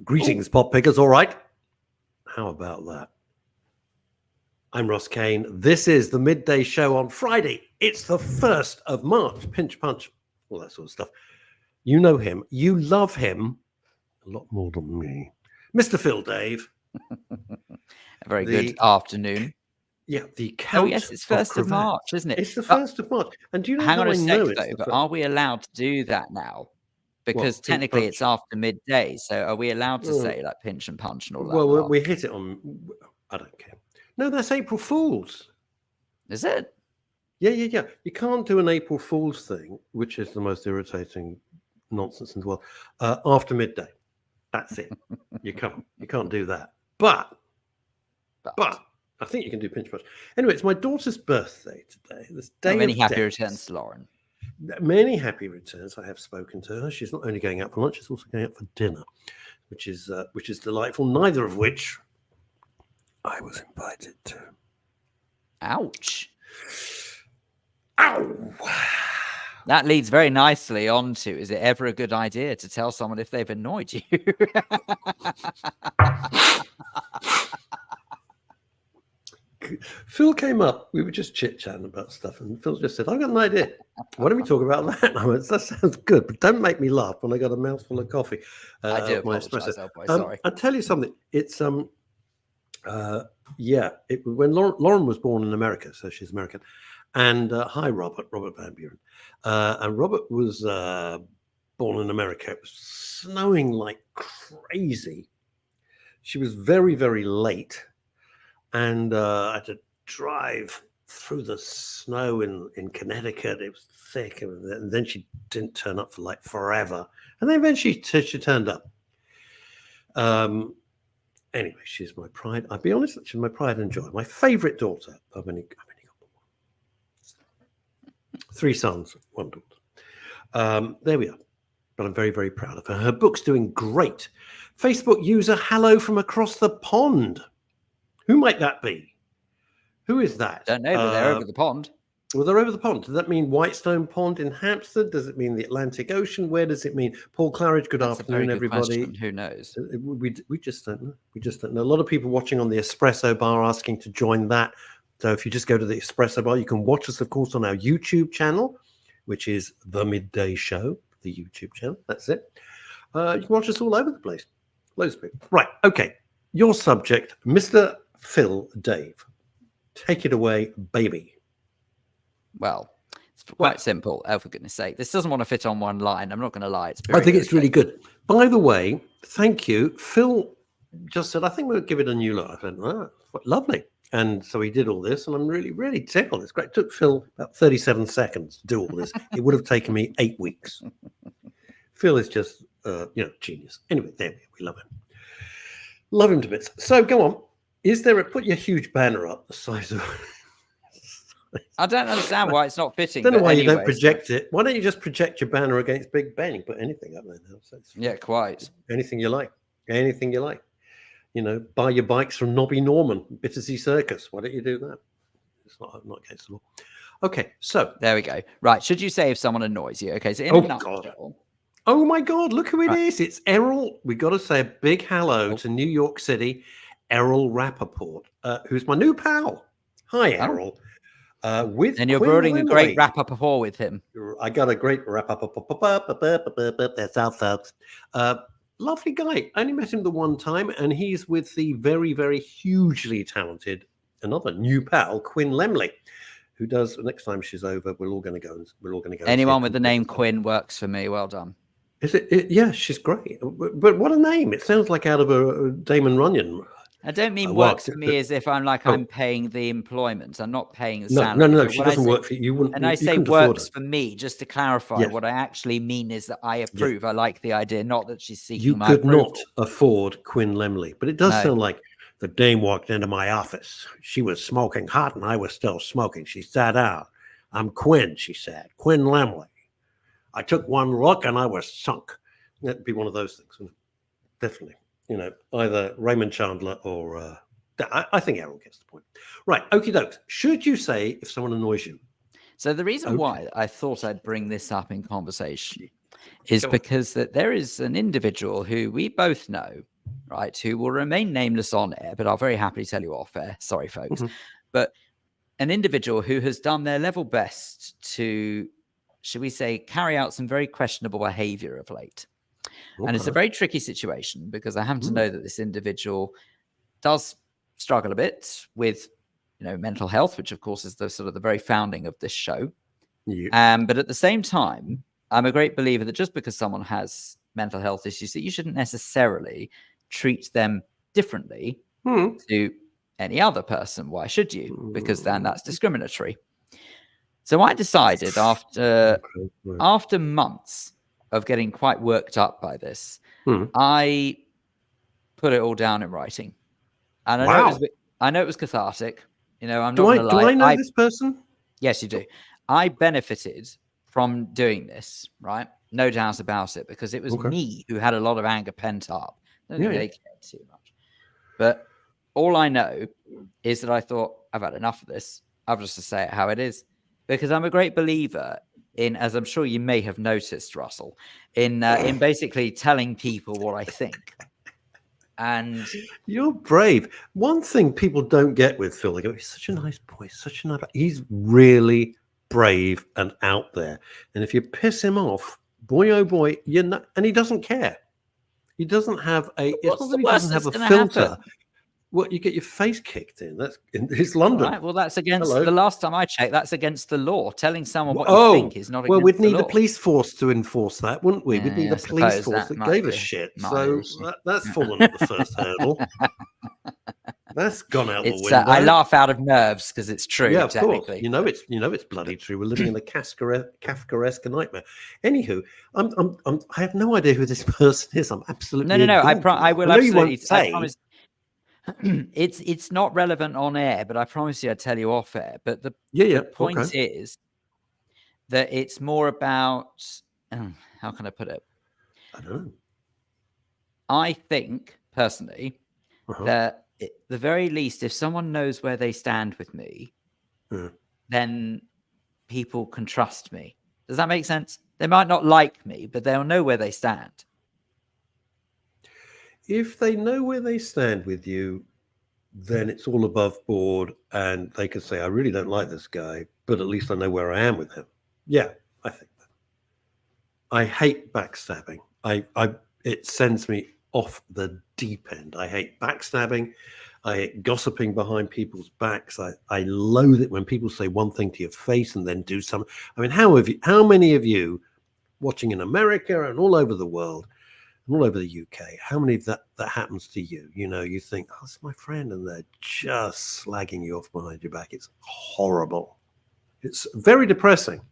Greetings, pop pickers. All right. How about that? I'm Ross Kane. This is the Midday Show on Friday. It's the 1st of March. Pinch, punch, all that sort of stuff. You know him. You love him a lot more than me. Mr. Phil Dave. A very good afternoon. Yeah, the Count. Oh, yes, it's 1st of March, isn't it? It's the 1st of March. And do you know hang how on a I sec, know though, it's but are we allowed to do that now? Because technically it's after midday. So are we allowed to say like pinch and punch and all that? Well, we hit it on. I don't care. No, that's April Fool's. Is it? Yeah. You can't do an April Fool's thing, which is the most irritating nonsense in the world, after midday. That's it. You can't do that. But I think you can do pinch punch. Anyway, it's my daughter's birthday today. This day. Many happy returns to Lauren. Many happy returns. I have spoken to her. She's not only going out for lunch; she's also going out for dinner, which is delightful. Neither of which I was invited to. Ouch! Ow! That leads very nicely on to: is it ever a good idea to tell someone if they've annoyed you? Phil came up. We were just chit-chatting about stuff, and Phil just said, "I've got an idea. Why don't we talk about that?" And I went, "That sounds good, but don't make me laugh when I got a mouthful of coffee." I do apologize, boy. Sorry. I'll tell you something. It's when Lauren was born in America, so she's American. And hi, Robert Van Buren. And Robert was born in America. It was snowing like crazy. She was very, very late. And I had to drive through the snow in Connecticut. It was thick. And then she didn't turn up for like forever. And then eventually she turned up. Anyway, she's my pride. I'll be honest, she's my pride and joy. My favorite daughter. I've only got one. 3 sons, 1 daughter. There we are. But I'm very, very proud of her. Her book's doing great. Facebook user, hello from across the pond. Who might that be? Who is that? Don't know, but they're over the pond. Well, they're over the pond. Does that mean Whitestone Pond in Hampstead? Does it mean the Atlantic Ocean? Where does it mean? Paul Claridge, good afternoon, everybody. Question. Who knows? We just don't know. We just don't know. A lot of people watching on the Espresso Bar asking to join that. So if you just go to the Espresso Bar, you can watch us, of course, on our YouTube channel, which is The Midday Show, the YouTube channel. That's it. You can watch us all over the place. Loads of people. Right. Okay. Your subject, Mr. Phil Dave. Take it away, baby. Well, it's quite simple. Oh, for goodness sake. This doesn't want to fit on one line. I'm not going to lie. I think it's really good. By the way, thank you. Phil just said, I think we'll give it a new look. I said, lovely. And so he did all this, and I'm really, really tickled. It's great. It took Phil about 37 seconds to do all this. It would have taken me 8 weeks. Phil is just, genius. Anyway, there we love him. Love him to bits. So go on. Put your huge banner up the size of... I don't understand why it's not fitting. I don't know why you don't project it. Why don't you just project your banner against Big Ben? You can put anything up there now. So yeah, quite. Anything you like. Anything you like. Buy your bikes from Nobby Norman, Bittersea Circus. Why don't you do that? It's not against the law. Okay, so. There we go. Right, should you say if someone annoys you? Okay, so in a nutshell... God. Oh my God, look who it is. It's Errol. We've got to say a big hello to New York City, Errol Rappaport, who's my new pal. Hi, Errol. And you're building a great rapport with him. I got a great rapport. That's our folks. Lovely guy. I only met him the one time, and he's with the very, very hugely talented, another new pal, Quinn Lemley, who does. Next time she's over, we're all going to go. Anyone with the name Quinn works for me. Well done. Is it? Yeah, she's great. But what a name! It sounds like out of a Damon Runyon. I don't mean works for me as if I'm paying the employment. I'm not paying the salary. No. She doesn't work for you. You wouldn't. And I say works for me, just to clarify. Yes. What I actually mean is that I approve. Yes. I like the idea, not that she's seeking my approval. You could not afford Quinn Lemley, but it does sound like the dame walked into my office. She was smoking hot, and I was still smoking. She sat down. I'm Quinn, she said. Quinn Lemley. I took one look, and I was sunk. That'd be one of those things, definitely. Either Raymond Chandler or I think Errol gets the point. Right, okie dokes. Should you say if someone annoys you? So the reason why I thought I'd bring this up in conversation is Go on. because that there is an individual who we both know, right, who will remain nameless on air, but I'll very happily tell you off air. Sorry, folks. But an individual who has done their level best to, should we say, carry out some very questionable behavior of late. And it's a Okay. very tricky situation because I happen to know that this individual does struggle a bit with, mental health, which of course is the sort of the very founding of this show. Yeah. But at the same time, I'm a great believer that just because someone has mental health issues, that you shouldn't necessarily treat them differently to any other person. Why should you? Because then that's discriminatory. So I decided after months of getting quite worked up by this, I put it all down in writing. And I know it was cathartic. I'm not going to lie. Do I know this person? Yes, you do. I benefited from doing this, right? No doubt about it, because it was me who had a lot of anger pent up. I don't think they cared too much. But all I know is that I thought, I've had enough of this. I've just to say it how it is. Because I'm a great believer in, as I'm sure you may have noticed, Russell, in basically telling people what I think. And you're brave. One thing people don't get with Phil, they go, he's such a nice boy, he's really brave and out there. And if you piss him off, boy, oh boy, and he doesn't care. He doesn't have it's not that he doesn't have a filter. Happen? Well, you get your face kicked in. It's London. Right. Well, that's against the last time I checked. That's against the law. Telling someone what you think is not against the law. Well, we'd need the police force to enforce that, wouldn't we? We'd need a police force that gave a shit. So that's fallen at the first hurdle. That's gone out the window. I laugh out of nerves because it's true. Yeah, of course. It's bloody true. We're living in a Kafkaesque nightmare. Anywho, I have no idea who this person is. I'm absolutely no. I will absolutely. I promise. It's not relevant on air, but I promise you I'd tell you off air. But the point is that it's more about how can I put it? I don't know. I think personally that at the very least, if someone knows where they stand with me, then people can trust me. Does that make sense? They might not like me, but they'll know where they stand. If they know where they stand with you, then it's all above board and they can say, I really don't like this guy, but at least I know where I am with him. Yeah, I think that. I hate backstabbing. It sends me off the deep end. I hate backstabbing. I hate gossiping behind people's backs. I loathe it when people say one thing to your face and then do something. I mean, how many of you watching in America and all over the world, all over the UK, how many of that happens to you? You think, oh, it's my friend, and they're just slagging you off behind your back. It's horrible. It's very depressing.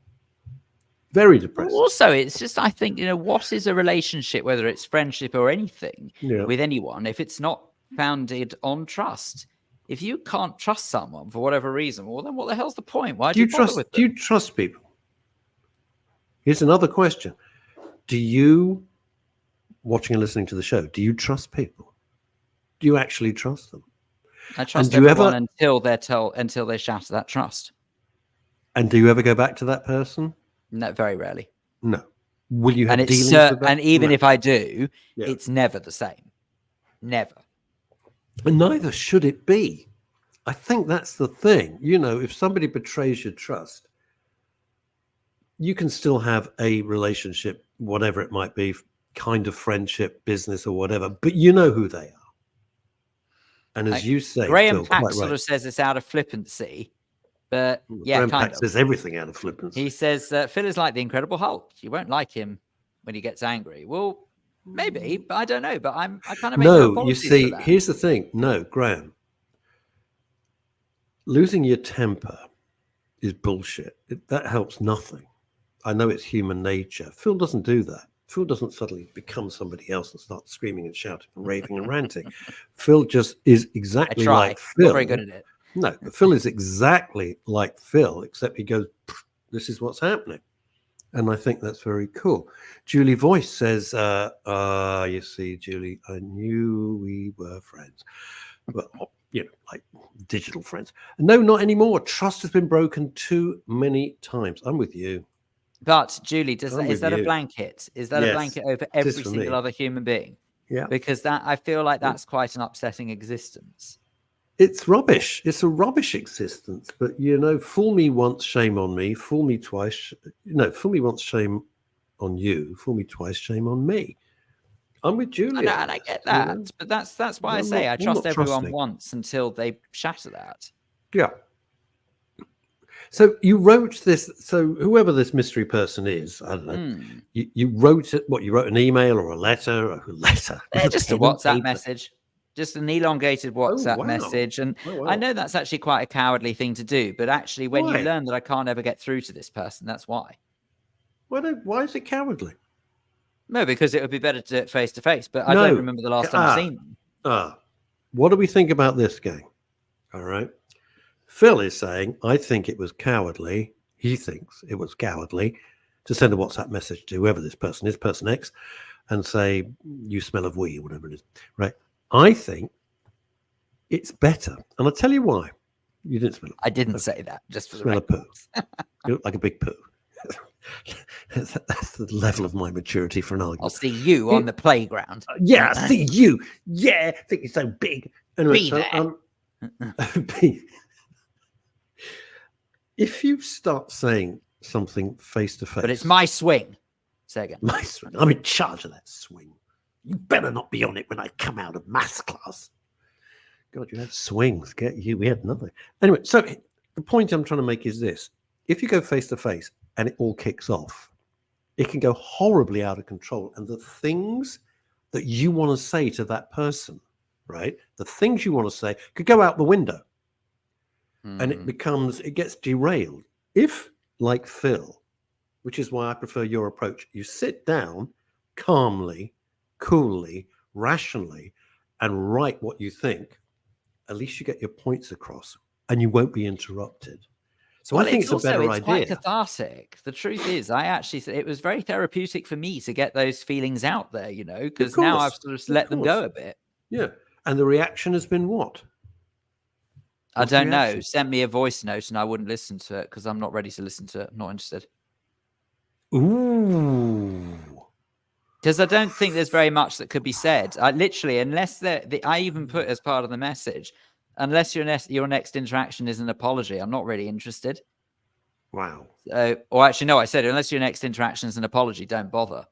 Very depressing. Also, it's just, I think, what is a relationship, whether it's friendship or anything, with anyone, if it's not founded on trust? If you can't trust someone for whatever reason, well, then what the hell's the point? Why do you trust with them? Do you trust people? Here's another question. Do you, watching and listening to the show, do you trust people? Do you actually trust them? I trust everyone until they shatter that trust. And do you ever go back to that person? No, very rarely. No. Will you have dealings with that? And even if I do, it's never the same. Never. And neither should it be. I think that's the thing. If somebody betrays your trust, you can still have a relationship, whatever it might be, kind of friendship, business or whatever, but you know who they are. And as you say, Graham Pack sort of says it's out of flippancy. But Graham Pack says everything out of flippancy. He says Phil is like the Incredible Hulk. You won't like him when he gets angry. Well, maybe, but I don't know. But I kind of make no apologies. You see, here's the thing. No, Graham, losing your temper is bullshit. That helps nothing. I know it's human nature. Phil doesn't do that. Phil doesn't suddenly become somebody else and start screaming and shouting and raving and ranting. Phil just is exactly like Phil. Not very good at it. No, but Phil is exactly like Phil, except he goes, this is what's happening. And I think that's very cool. Julie Voice says, you see, Julie, I knew we were friends. But, like digital friends. No, not anymore. Trust has been broken too many times. I'm with you. But Julie, is I'm with that a you. blanket? Is that a Yes, blanket over it is every for single me. other human being? Yeah. Because that I feel like that's quite an upsetting existence. It's rubbish. It's a rubbish existence. But fool me once, shame on me. Fool me twice. Fool me once, shame on you. Fool me twice, shame on me. I'm with Julie on And I this. get that, but that's why I say I I'm trust not everyone trusting. once until they shatter that. Yeah. So you wrote this. So whoever this mystery person is, I don't know. You wrote it. What, you wrote an email or a letter? Or a letter? Just a Pen and WhatsApp paper? message, just an elongated Oh WhatsApp wow! message. And Oh wow! I know that's actually quite a cowardly thing to do, but actually, when you Why? learn that I can't ever get through to this person, that's why. Why is it cowardly? No, because it would be better to do it face to face. But I No. don't remember the last time I've seen them. What do we think about this game? All right. Phil is saying, I think it was cowardly. He thinks it was cowardly to send a WhatsApp message to whoever this person is, person X, and say, you smell of wee, or whatever it is. Right. I think it's better. And I'll tell you why. You didn't smell it. I didn't say that, just for the Smell a record. poo. You look like a big poo. That's the level of my maturity for an argument. I'll see you on the playground. Yeah, I see you. Yeah, I think you're so big. Anyway, Be there. If you start saying something face to face, But it's my swing. Say again. My swing. I'm in charge of that swing. You better not be on it when I come out of maths class. God, you had swings. Get you. We had nothing. Anyway, so the point I'm trying to make is this: if you go face to face and it all kicks off, it can go horribly out of control. And the things that you want to say to that person, right? The things you want to say could go out the window. And it gets derailed. If, like Phil, which is why I prefer your approach, you sit down calmly, coolly, rationally, and write what you think, at least you get your points across and you won't be interrupted. So I think it's a better idea. It's quite cathartic. The truth is, it was very therapeutic for me to get those feelings out there, because now I've sort of let them go a bit. Yeah. And the reaction has been what? I don't know. Send me a voice note and I wouldn't listen to it because I'm not ready to listen to it. I'm not interested. Ooh. Because I don't think there's very much that could be said. Literally, unless I even put as part of the message, unless your next interaction is an apology, I'm not really interested. Wow. Or actually, no, I said, unless your next interaction is an apology, don't bother.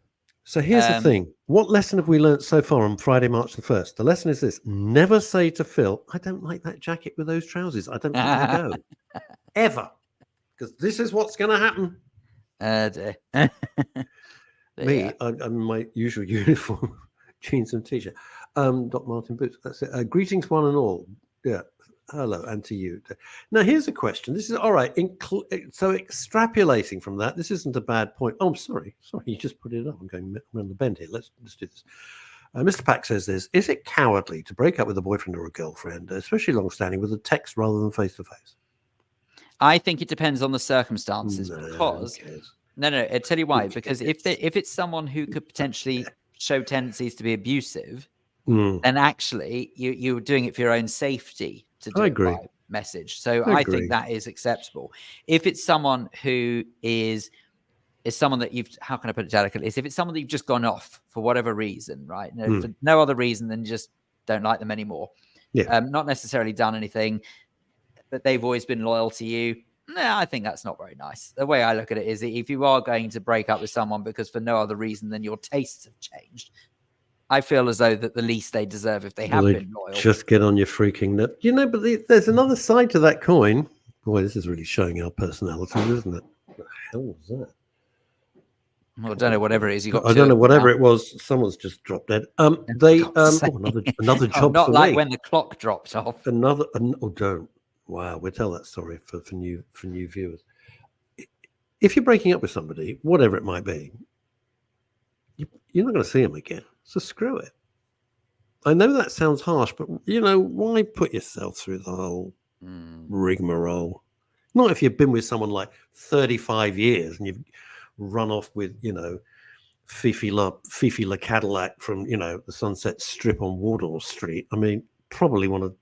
So here's the thing. What lesson have we learned so far on Friday, March the 1st? The lesson is this. Never say to Phil, I don't like that jacket with those trousers. I don't think they go. Ever. Because this is what's going to happen. Me, I'm in my usual uniform, jeans and t-shirt. Doc Martin boots. That's it. Greetings, one and all. Yeah. Hello, and to you. Now, here's a question. This is all right. So, extrapolating from that, this isn't a bad point. Oh, sorry, you just put it up. I'm on the bend here. Let's do this. Mr. Pack says this: is it cowardly to break up with a boyfriend or a girlfriend, especially long-standing, with a text rather than face-to-face? I think it depends on the circumstances because no. I'll tell you why. Because if it's someone who could potentially show tendencies to be abusive, then actually you're doing it for your own safety to do it by message. So I think that is acceptable. If it's someone who is someone that how can I put it delicately? If it's someone that you've just gone off for whatever reason, right? For no other reason than just don't like them anymore. Yeah. Not necessarily done anything, but they've always been loyal to you. No, I think that's not very nice. The way I look at it is that if you are going to break up with someone because for no other reason than your tastes have changed, I feel as though that the least they deserve if they have been loyal. Just get on your freaking nut. But there's another side to that coin. Boy, this is really showing our personality, isn't it? What the hell was that? Well, I don't know, whatever it is. You got. I don't know, whatever it was. Someone's just dropped dead. Another job not for like me. when the clock dropped off. Don't. Wow, we'll tell that story for new viewers. If you're breaking up with somebody, whatever it might be, you're not going to see them again. So screw it. I know that sounds harsh, but why put yourself through the whole rigmarole? Not if you've been with someone like 35 years and you've run off with, Fifi La Cadillac from, the Sunset Strip on Wardour Street. I mean, probably want to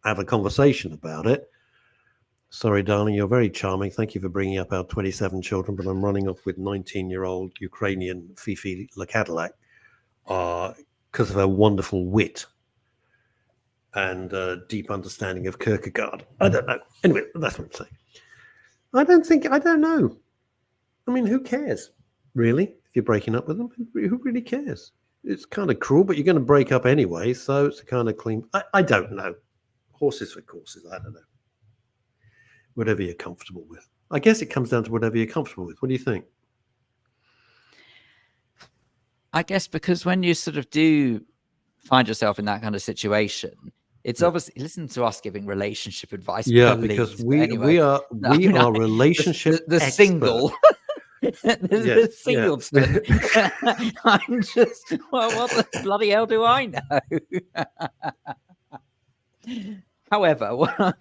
have a conversation about it. Sorry, darling, you're very charming. Thank you for bringing up our 27 children, but I'm running off with 19-year-old Ukrainian Fifi Cadillac because of her wonderful wit and deep understanding of Kierkegaard. I don't know. Anyway, that's what I'm saying. I don't know. I mean, who cares, really? If you're breaking up with them, who really cares? It's kind of cruel, but you're going to break up anyway, so it's a kind of clean. I don't know. Horses for courses. I don't know. Whatever you're comfortable with. I guess it comes down to whatever you're comfortable with. What do you think? I guess because when you sort of do find yourself in that kind of situation, it's obviously, listen to us giving relationship advice. Yeah, please. because Anyway, we are relationship the single. The singleton. I'm just, well, what the bloody hell do I know? However, what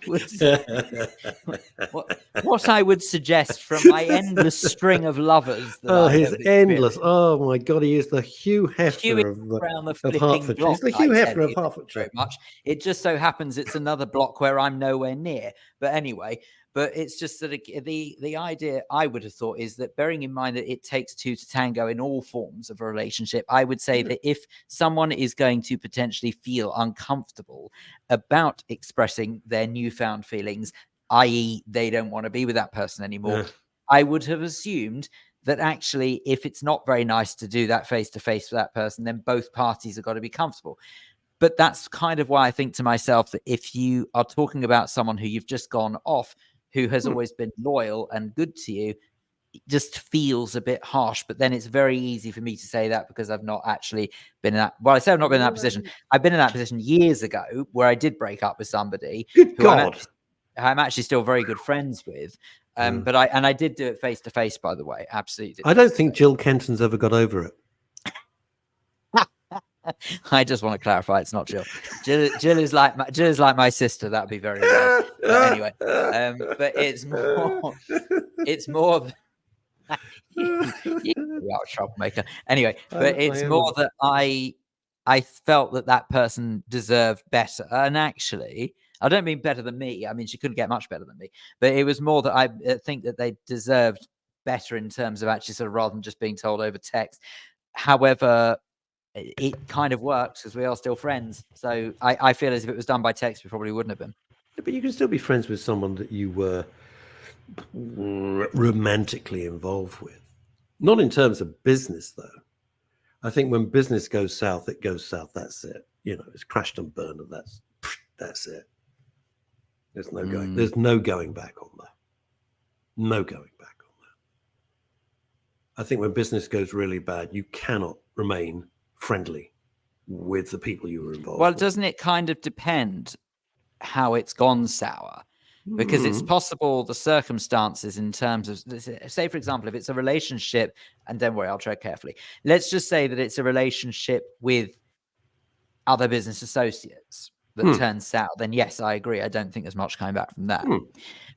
I would suggest from my endless string of lovers that he's endless. Oh my God, he is the Hugh Hefner of Hertfordshire. He's the Hugh Hefner of Hertfordshire. Much. It just so happens it's another block where I'm nowhere near. But anyway, but it's just that the idea I would have thought is that, bearing in mind that it takes two to tango in all forms of a relationship, I would say that if someone is going to potentially feel uncomfortable about expressing their newfound feelings, i.e. they don't want to be with that person anymore, I would have assumed that actually, if it's not very nice to do that face-to-face with that person, then both parties have got to be comfortable. But that's kind of why I think to myself that if you are talking about someone who you've just gone off, who has always been loyal and good to you, it just feels a bit harsh. But then it's very easy for me to say that because I've not actually been in that. Well, I say I've not been in that position. I've been in that position years ago where I did break up with somebody who I'm actually still very good friends with. But I did do it face to face, by the way. Absolutely. I don't think Jill Kenton's ever got over it. I just want to clarify, it's not Jill. Jill is like my sister. That'd be very weird. But anyway, but it's more. You are a troublemaker. Anyway, but it's more that I felt that person deserved better, and actually, I don't mean better than me. I mean, she couldn't get much better than me, but it was more that I think that they deserved better in terms of actually sort of rather than just being told over text. However, it kind of works because we are still friends. So I feel as if it was done by text, we probably wouldn't have been. But you can still be friends with someone that you were romantically involved with. Not in terms of business, though. I think when business goes south, it goes south. That's it. You know, it's crashed and burned, and that's it. There's no going. There's no going back on that. No going back on that. I think when business goes really bad, you cannot remain friendly with the people you were involved with. Doesn't it kind of depend how it's gone sour? Because it's possible the circumstances in terms of, say, for example, if it's a relationship, and don't worry, I'll tread carefully. Let's just say that it's a relationship with other business associates that turns sour, then yes, I agree. I don't think there's much coming back from that.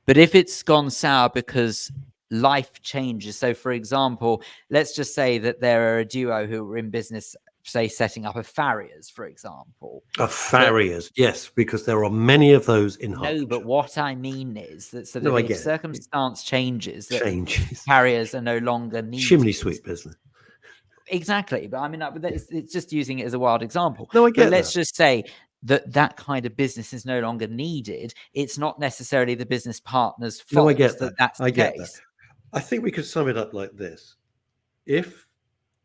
But if it's gone sour because life changes, so for example, let's just say that there are a duo who are in business, say, setting up a farrier's, for example. A farrier's, yes, because there are many of those in Hertfordshire. No, but what I mean is that sort of if circumstance changes, that farriers are no longer needed. Chimney sweep business. Exactly, but I mean, it's just using it as a wild example. No, I get that. Let's just say that kind of business is no longer needed. It's not necessarily the business partner's fault. No, I get that. That's the case. That. I think we could sum it up like this. If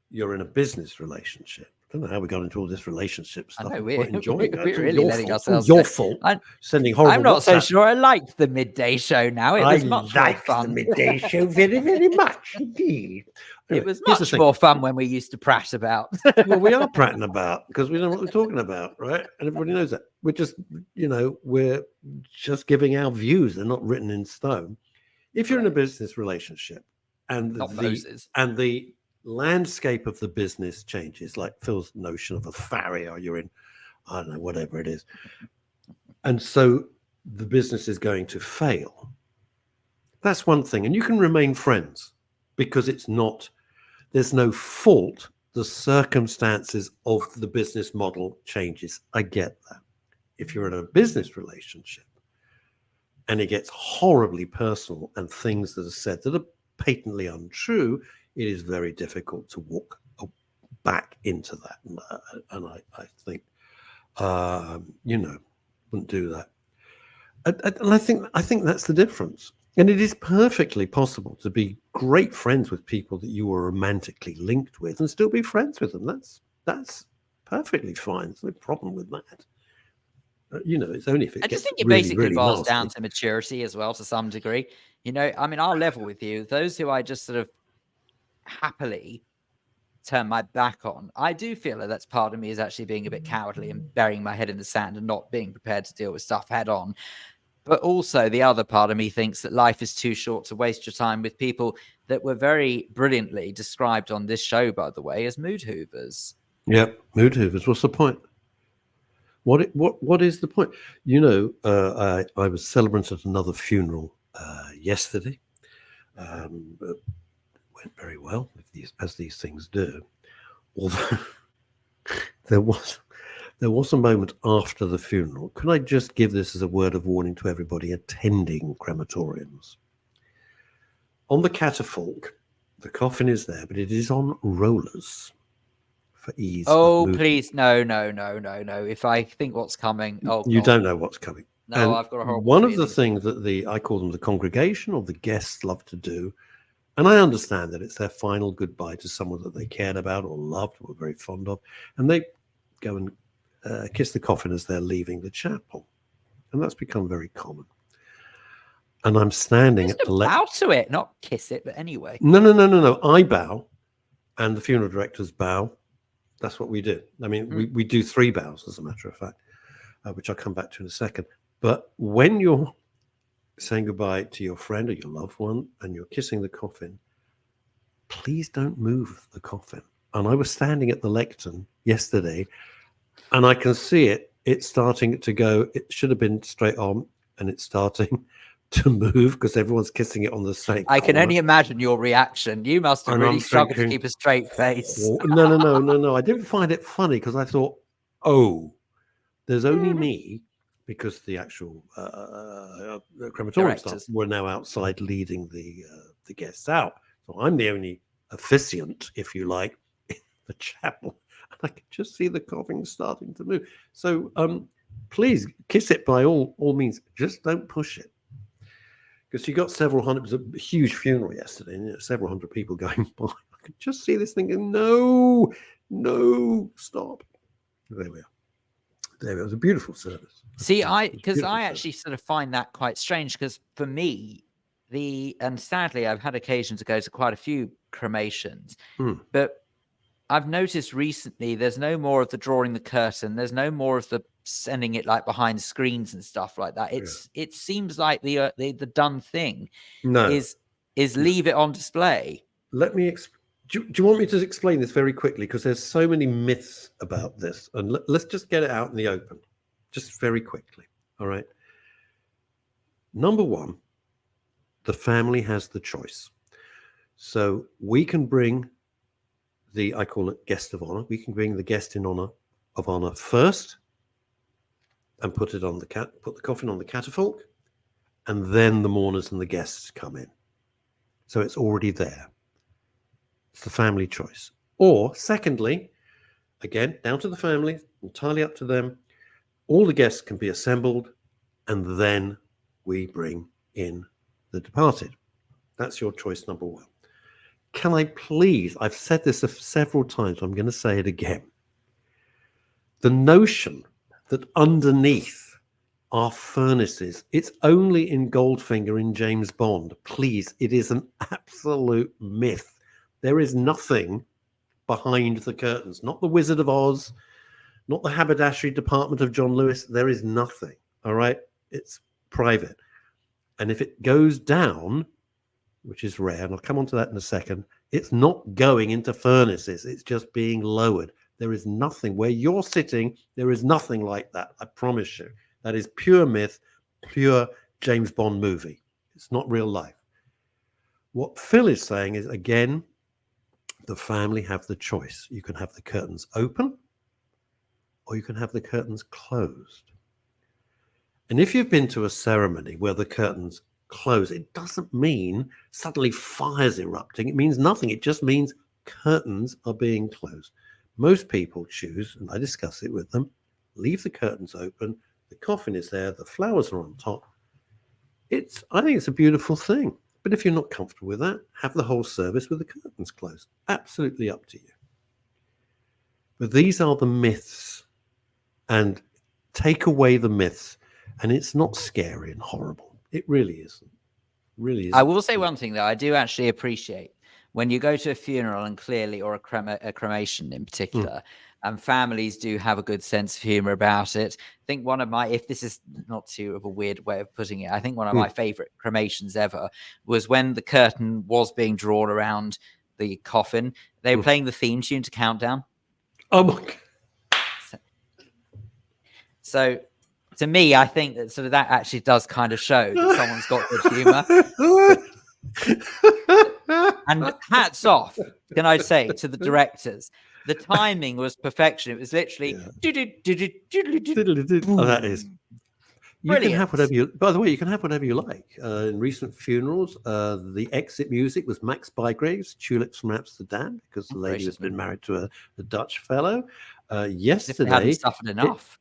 you're in a business relationship, I don't know how we got into all this relationship stuff. I know, we're enjoying it. We're really letting ourselves. Your fault. Sending horrible. I'm not so sure I liked the midday show now. It was much more fun. The midday show very, very much indeed. Anyway, it was much more fun when we used to prat about. Well, we are prattling about because we know what we're talking about, right? And everybody knows that. We're just, we're just giving our views. They're not written in stone. If you're in a business relationship and the landscape of the business changes, like Phil's notion of a farrier, you're in, I don't know, whatever it is. And so the business is going to fail. That's one thing. And you can remain friends because there's no fault. The circumstances of the business model changes. I get that. If you're in a business relationship and it gets horribly personal and things that are said that are patently untrue, it is very difficult to walk back into that. And I think, wouldn't do that. And I think that's the difference. And it is perfectly possible to be great friends with people that you were romantically linked with and still be friends with them. That's perfectly fine. There's no problem with that. It's only if it I gets just think it really, basically really boils nasty. down to maturity as well, to some degree. I mean, I'll level with you. Those who I just sort of happily turn my back on, I do feel that that's part of me is actually being a bit cowardly and burying my head in the sand and not being prepared to deal with stuff head on. But also the other part of me thinks that life is too short to waste your time with people that were very brilliantly described on this show, by the way, as mood hoovers. Yep, mood hoovers. What's the point? What is the point? I was celebrant at another funeral yesterday. It went very well, as these things do. Although there was a moment after the funeral. Can I just give this as a word of warning to everybody attending crematoriums? On the catafalque, the coffin is there, but it is on rollers for ease. Oh, please, no. If I think what's coming, you God. don't know what's coming. No, and I've got a horrible one feeling. of the things that I call them the congregation or the guests love to do, and I understand that it's their final goodbye to someone that they cared about or loved or were very fond of, and they go and kiss the coffin as they're leaving the chapel, and that's become very common. And I'm standing at the bow to it, not kiss it, but anyway. No. I bow, and the funeral directors bow. That's what we do. I mean, we do 3 bows, as a matter of fact, which I'll come back to in a second. But when you're saying goodbye to your friend or your loved one and you're kissing the coffin, please don't move the coffin. And I was standing at the lectern yesterday, and I can see it's starting to go. It should have been straight on, and it's starting to move because everyone's kissing it on the same I corner. can only imagine your reaction. You must have really struggled to keep a straight face. No. I didn't find it funny because I thought, there's only me, because the actual crematorium staff were now outside leading the guests out. So I'm the only officiant, if you like, in the chapel. And I could just see the coffin starting to move. So please kiss it by all means. Just don't push it. Because you got several hundred, it was a huge funeral yesterday, and several hundred people going by. I could just see this thinking, no, stop. There we are. It was a beautiful service. See, I actually sort of find that quite strange, because for me, and sadly, I've had occasion to go to quite a few cremations, but I've noticed recently there's no more of the drawing the curtain. There's no more of the sending it like behind screens and stuff like that. It seems like the done thing is leave it on display. Let me do you want me to explain this very quickly? Because there's so many myths about this, and let's just get it out in the open, just very quickly. All right. Number one, the family has the choice. So we can bring I call it guest of honor. We can bring the guest of honor first and put the coffin on the catafalque, and then the mourners and the guests come in. So it's already there. It's the family choice. Or secondly, again, down to the family, entirely up to them. All the guests can be assembled, and then we bring in the departed. That's your choice number one. Can I please, I've said this several times, I'm going to say it again. The notion that underneath are furnaces, it's only in Goldfinger in James Bond. Please, it is an absolute myth. There is nothing behind the curtains, not the Wizard of Oz, not the haberdashery department of John Lewis. There is nothing, all right? It's private. And if it goes down, which is rare, and I'll come on to that in a second, it's not going into furnaces. It's just being lowered. There is nothing. Where you're sitting, there is nothing like that. I promise you. That is pure myth, pure James Bond movie. It's not real life. What Phil is saying is, again, the family have the choice. You can have the curtains open, or you can have the curtains closed. And if you've been to a ceremony where the curtains close, it doesn't mean suddenly fire's erupting. It means nothing. It just means curtains are being closed. Most people choose, and I discuss it with them, leave the curtains open. The coffin is there. The flowers are on top. I think it's a beautiful thing. But if you're not comfortable with that, have the whole service with the curtains closed. Absolutely up to you. But these are the myths, and take away the myths, and it's not scary and horrible. It really isn't. Really isn't. I will say one thing though, I do actually appreciate when you go to a funeral and clearly, or a cremation in particular, and families do have a good sense of humor about it. I think one of my, if this is not too of a weird way of putting it, I think one of my favorite cremations ever was when the curtain was being drawn around the coffin. They were playing the theme tune to Countdown. Oh my God. So to me, I think that sort of that actually does kind of show that someone's got good humor. And hats off, can I say, to the directors. The timing was perfection. It was literally. Oh, that is. You Brilliant. can have whatever you. By the way, you can have whatever you like. In recent funerals, the exit music was Max Bygrave's "Tulips from Amsterdam" because the lady has been married to a Dutch fellow. Yesterday, they hadn't suffered enough.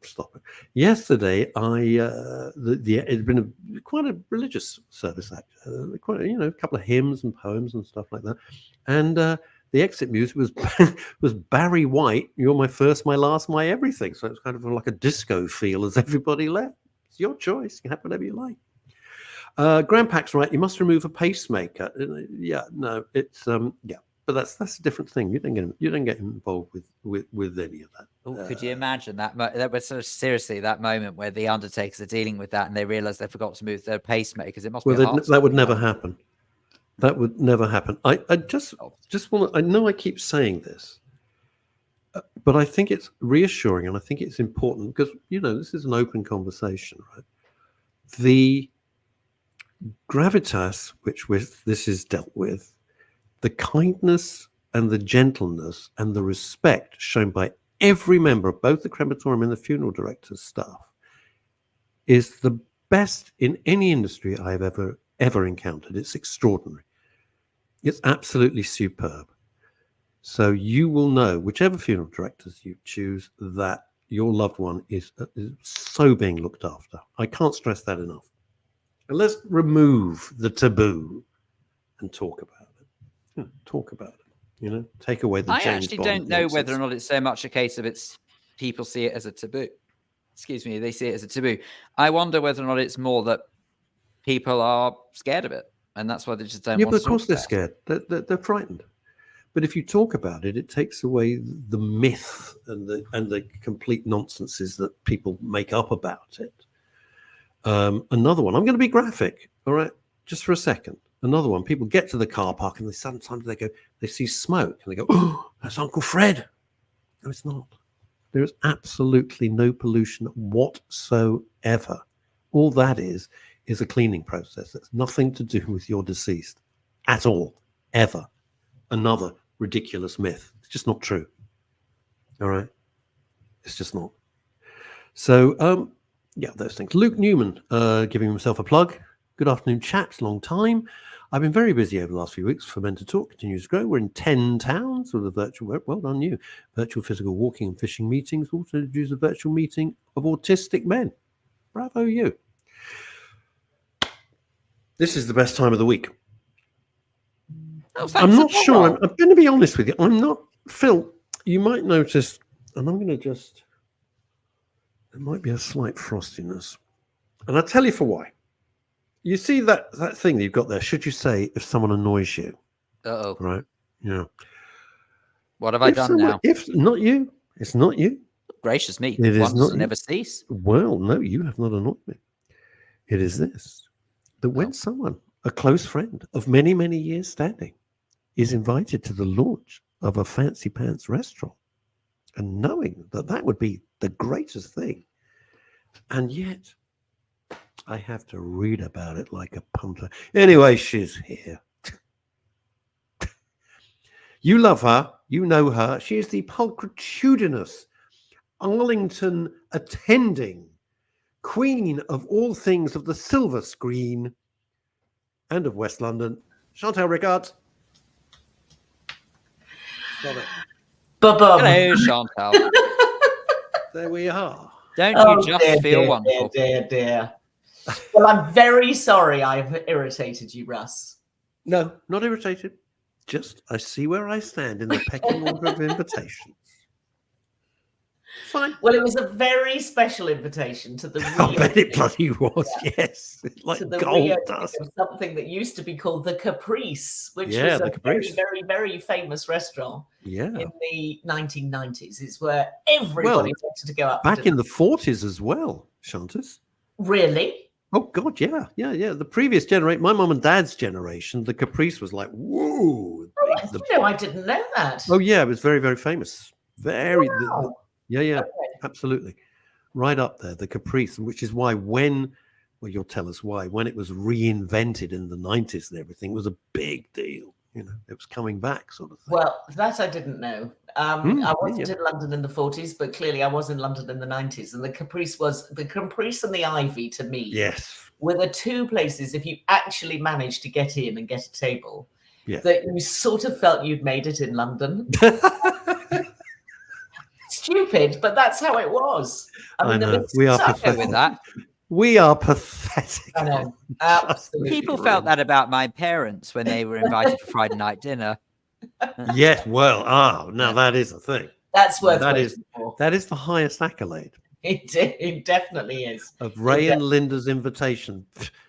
Stop it. Yesterday, it had been quite a religious service, actually. Quite a couple of hymns and poems and stuff like that, and the exit music was Barry White. You're my first, my last, my everything. So it's kind of like a disco feel as everybody left. It's your choice. You can have whatever you like. Grandpack's right. You must remove a pacemaker. Yeah, no, it's but that's a different thing. You don't get involved with any of that. Oh, could you imagine that was sort of seriously that moment where the undertakers are dealing with that and they realize they forgot to move their pacemakers? It must be that would never happen. That would never happen. I just want to. I know I keep saying this, but I think it's reassuring and I think it's important because this is an open conversation, right? The gravitas this is dealt with, the kindness and the gentleness and the respect shown by every member of both the crematorium and the funeral director's staff is the best in any industry I've ever encountered. It's extraordinary. It's absolutely superb. So you will know, whichever funeral directors you choose, that your loved one is so being looked after. I can't stress that enough. And let's remove the taboo and talk about it. Talk about it. Take away the. I actually don't know whether or not it's so much a case of people see it as a taboo. Excuse me, they see it as a taboo. I wonder whether or not it's more that people are scared of it, and that's why they just don't. Yeah, but of course they're scared. They're frightened. But if you talk about it, it takes away the myth and the complete nonsenses that people make up about it. Another one. I'm going to be graphic. All right, just for a second. Another one. People get to the car park and sometimes they see smoke and they go, "Oh, that's Uncle Fred." No, it's not. There is absolutely no pollution whatsoever. All that is a cleaning process. That's nothing to do with your deceased at all, ever. Another ridiculous myth. It's just not true. All right? It's just not. So, those things. Luke Newman giving himself a plug. Good afternoon, chaps. Long time. I've been very busy over the last few weeks. For Men to Talk continues to grow. We're in 10 towns with a virtual, well done you, virtual physical walking and fishing meetings. Also introduce a virtual meeting of autistic men. Bravo you. This is the best time of the week. Oh, I'm not sure. I'm going to be honest with you. I'm not, Phil, you might notice, and I'm going to just, there might be a slight frostiness. And I'll tell you for why. You see that thing that you've got there, should you say if someone annoys you? Uh-oh. Right? Yeah. What have I done now? If not you, it's not you. Gracious me. It is not. Never cease. Well, no, you have not annoyed me. It is this. That when someone, a close friend of many, many years standing, is invited to the launch of a fancy pants restaurant, and knowing that would be the greatest thing, and yet I have to read about it like a punter. Anyway, she's here. You love her. You know her. She is the pulchritudinous Arlington attending queen of all things of the silver screen and of West London, Chantal Rickards. Stop it. Ba-bum. Hello, Chantal. There we are. Don't you just feel wonderful? Dear. Well, I'm very sorry I've irritated you, Russ. No, not irritated. Just I see where I stand in the pecking order of invitations. Fine. Well, it was a very special invitation to the I bet it bloody was, yes. It's like to the gold dust. of something that used to be called the Caprice, which Yeah, was the a Caprice. very, very, very famous restaurant Yeah. in the 1990s. It's where everybody wanted to go up. Back in the 40s as well, Chantis. Really? Oh, God, yeah. The previous generation, my mum and dad's generation, the Caprice was like, whoa. I didn't know that. Oh, yeah, it was very, very famous. Very, Wow. yeah, Okay. absolutely. Right up there, the Caprice, which is why well, you'll tell us why, when it was reinvented in the 90s and everything, it was a big deal. You know, it was coming back sort of thing. Well, that I didn't know. I wasn't in London in the 40s, but clearly I was in London in the 90s. And the Caprice and the Ivy to me. Yes. Were the two places, if you actually managed to get in and get a table, Yeah. that you sort of felt you'd made it in London. Stupid, but that's how it was. I know. We are pathetic with that. We are pathetic. I know. Absolutely. People felt that about my parents when they were invited for Friday night dinner. Yes, well, now that is a thing. That's worth waiting for. That is the highest accolade. It definitely is. Of Ray and Linda's invitation.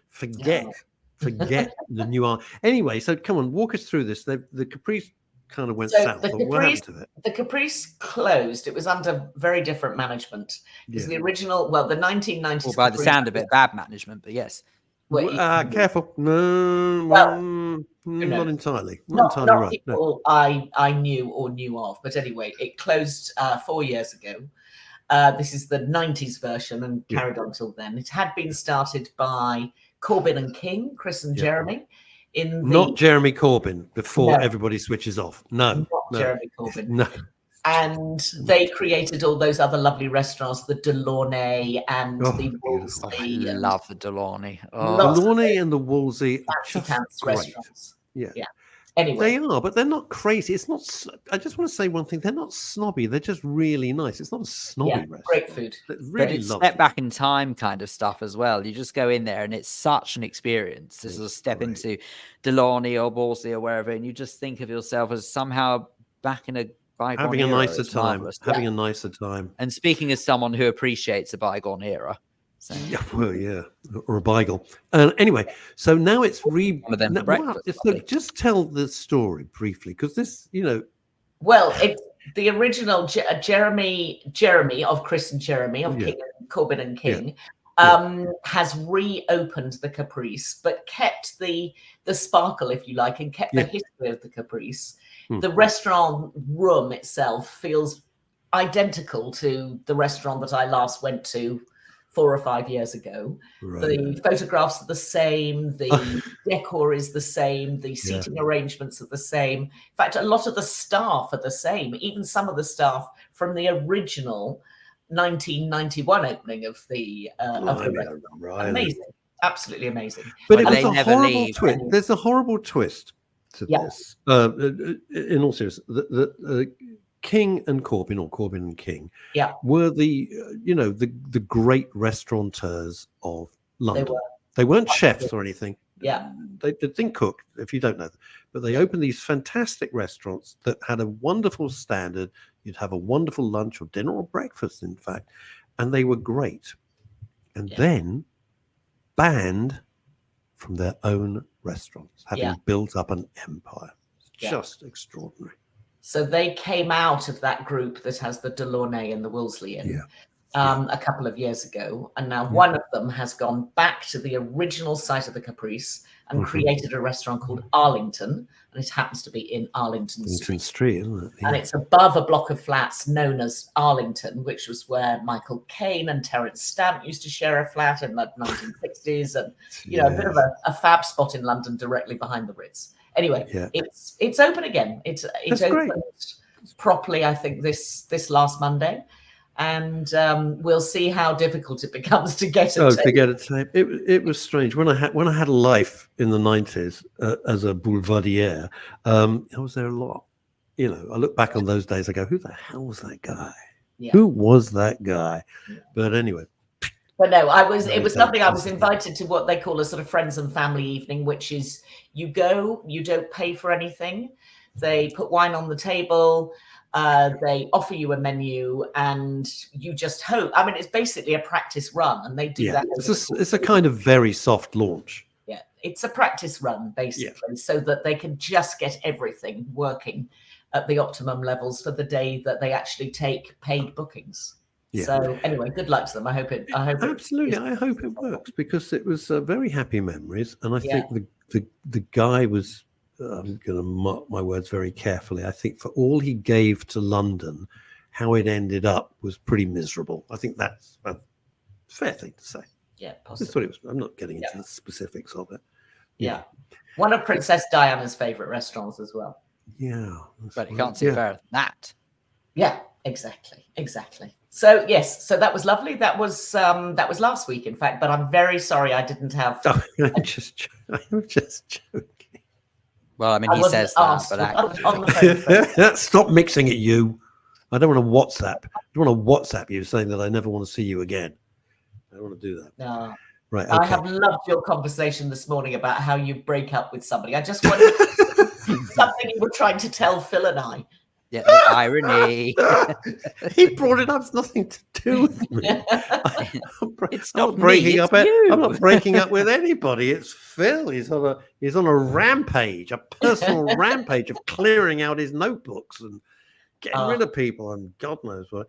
Forget the new art. Anyway, so come on, walk us through this. The Caprice kind of went south. What happened to it? The Caprice closed. It was under very different management. Because the original, the 1990s. Well, by the sound of it, bad management, but yes. Careful. No, not entirely. Not entirely right. People I knew or knew of. But anyway, it closed 4 years ago. This is the 90s version and carried on till then. It had been started by Corbyn and King, Chris and Jeremy. Not Jeremy Corbyn before everybody switches off. No. Jeremy Corbyn. No. And they created all those other lovely restaurants, the Delaunay and the Wolseley. I love the Delaunay. Delaunay and the Wolseley are just restaurants. Yeah. Anyway, they are, but they're not crazy. It's not. I just want to say one thing: they're not snobby. They're just really nice. It's not a snobby restaurant. Great food. Really but it's step back in time kind of stuff as well. You just go in there, and it's such an experience to sort of step into Delaunay or Wolseley or wherever, and you just think of yourself as somehow back in a bygone having era. A nicer time. Having a nicer time. And speaking as someone who appreciates a bygone era. So. Yeah, or a Beagle. Anyway, so now it's so just tell the story briefly, because this, Well, it's the original Jeremy of Chris and Jeremy of King and Corbyn and King has reopened the Caprice, but kept the sparkle, if you like, and kept the history of the Caprice. The restaurant room itself feels identical to the restaurant that I last went to 4 or 5 years ago. Right. The photographs are the same, the decor is the same, the seating arrangements are the same. In fact, a lot of the staff are the same, even some of the staff from the original 1991 opening of the restaurant. Right. Amazing, absolutely amazing. But it was a horrible twist. There's a horrible twist to this. In all seriousness, the King and Corbyn, or Corbyn and King, were the the great restaurateurs of London. They weren't chefs or anything. Yeah, they didn't cook, if you don't know them, but they opened these fantastic restaurants that had a wonderful standard. You'd have a wonderful lunch or dinner or breakfast, in fact, and they were great. And then banned from their own restaurants, having built up an empire. It's just extraordinary. So they came out of that group that has the Delaunay and the Wolseley in a couple of years ago. And now one of them has gone back to the original site of the Caprice and created a restaurant called Arlington. And it happens to be in Arlington Street. Isn't it? And it's above a block of flats known as Arlington, which was where Michael Caine and Terence Stamp used to share a flat in the 1960s. And, a bit of a fab spot in London directly behind the Ritz. Anyway, it's open again. It's opened properly, I think, this last Monday. and we'll see how difficult it becomes to get a tape. To get a tape. It was strange when I had a life in the 90s as a boulevardier. I was there a lot. You know, I look back on those days. I go, who the hell was that guy? Yeah. Who was that guy? Yeah. But anyway. But no, it was lovely. I was invited to what they call a sort of friends and family evening, which is you go, you don't pay for anything. They put wine on the table. They offer you a menu, and you just hope. I mean, it's basically a practice run, and they do that. It's a kind of very soft launch. Yeah, it's a practice run, basically, so that they can just get everything working at the optimum levels for the day that they actually take paid bookings. Yeah. So anyway, good luck to them. I hope it works, because it was very happy memories, and I think the guy was. I'm going to mark my words very carefully. I think for all he gave to London, how it ended up was pretty miserable. I think that's a fair thing to say. Yeah, possibly. That's what it was. I'm not getting into the specifics of it. Yeah. One of Princess Diana's favourite restaurants as well. Yeah. But you can't see better than that. Yeah, exactly. So yes, so that was lovely. That was last week, in fact. But I'm very sorry I didn't have. I'm just joking. Well, I mean, he says that, but on the phone. Stop mixing it, you. I don't want to WhatsApp. I don't want to WhatsApp you saying that I never want to see you again. I don't want to do that. No. Right. Okay. I have loved your conversation this morning about how you break up with somebody. I just wondered something you were trying to tell Phil and I. Yeah, the irony. He brought it up. It's nothing to do with me. It's not breaking up. You. I'm not breaking up with anybody. It's Phil. He's on a rampage, a personal rampage of clearing out his notebooks and getting rid of people, and God knows what.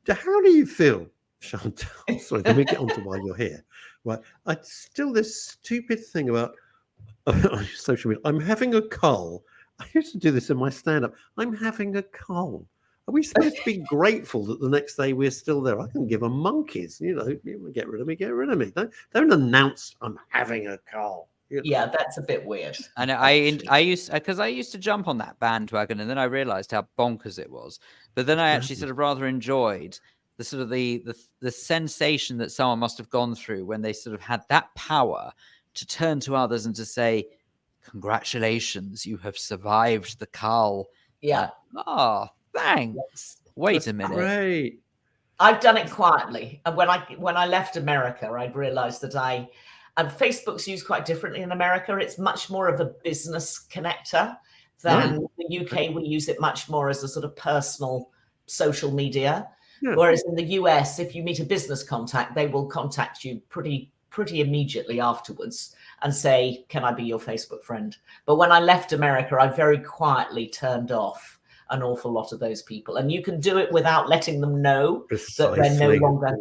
How do you feel, Chantal? Sorry, let me get on to why you're here. Right, I still this stupid thing about social media. I'm having a cull. I used to do this in my stand-up. I'm having a cull. Are we supposed to be grateful that the next day we're still there? I can give them monkeys. You know, get rid of me, get rid of me. Don't announce I'm having a cull. You know? Yeah, that's a bit weird. And I used to jump on that bandwagon, and then I realized how bonkers it was. But then I actually sort of rather enjoyed the sort of the sensation that someone must have gone through when they sort of had that power to turn to others and to say, congratulations, you have survived the cull. Yeah. Thanks. Wait a minute. Great. I've done it quietly. And when I left America, I'd realized that Facebook's used quite differently in America. It's much more of a business connector than the UK. We use it much more as a sort of personal social media. Yeah. Whereas in the US, if you meet a business contact, they will contact you pretty immediately afterwards and say, can I be your Facebook friend? But when I left America, I very quietly turned off an awful lot of those people. And you can do it without letting them know that they're no longer.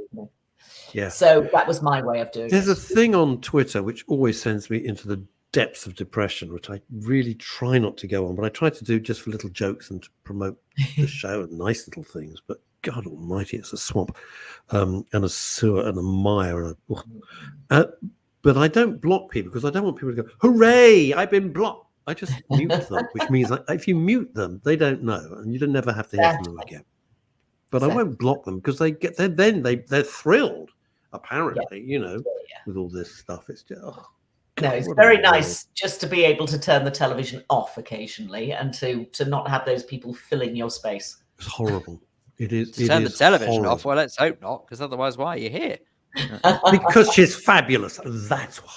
Yeah. So that was my way of doing it. There's a thing on Twitter which always sends me into the depths of depression, which I really try not to go on, but I try to do just for little jokes and to promote the show and nice little things. But God almighty, it's a swamp and a sewer and a mire. But I don't block people because I don't want people to go, hooray, I've been blocked. I just mute them, which means if you mute them, they don't know, and you don't never have to hear from them again. But I won't block them because they're thrilled, apparently, with all this stuff. It's just it's very nice just to be able to turn the television off occasionally and to not have those people filling your space. It's horrible. It is. Turn the television off. Well, let's hope not, because otherwise, why are you here? Because she's fabulous. That's why.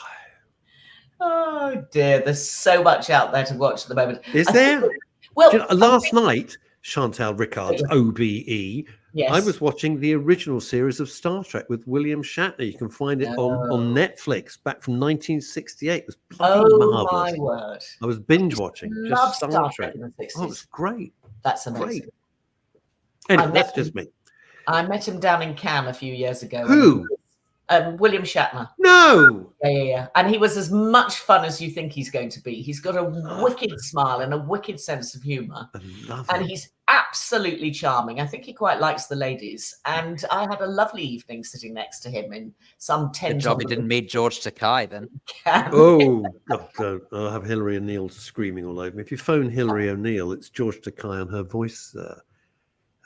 Oh dear, there's so much out there to watch at the moment. Is there? Well, last night, Chantal Ricard's OBE. Yes. I was watching the original series of Star Trek with William Shatner. You can find it on Netflix back from 1968. It was marvelous. My word! I was binge watching just Star Trek. In the 60s. Oh, it was great. That's amazing. Great. Anyway, that's just me. I met him down in Cannes a few years ago. Who? William Shatner. No. Yeah. And he was as much fun as you think he's going to be. He's got a wicked smile and a wicked sense of humor. I love and it. He's absolutely charming. I think he quite likes the ladies. And I had a lovely evening sitting next to him in some tent. Good job he didn't meet George Takei then. Oh, I'll have Hilary O'Neill screaming all over me. If you phone Hilary O'Neill, it's George Takei on her voice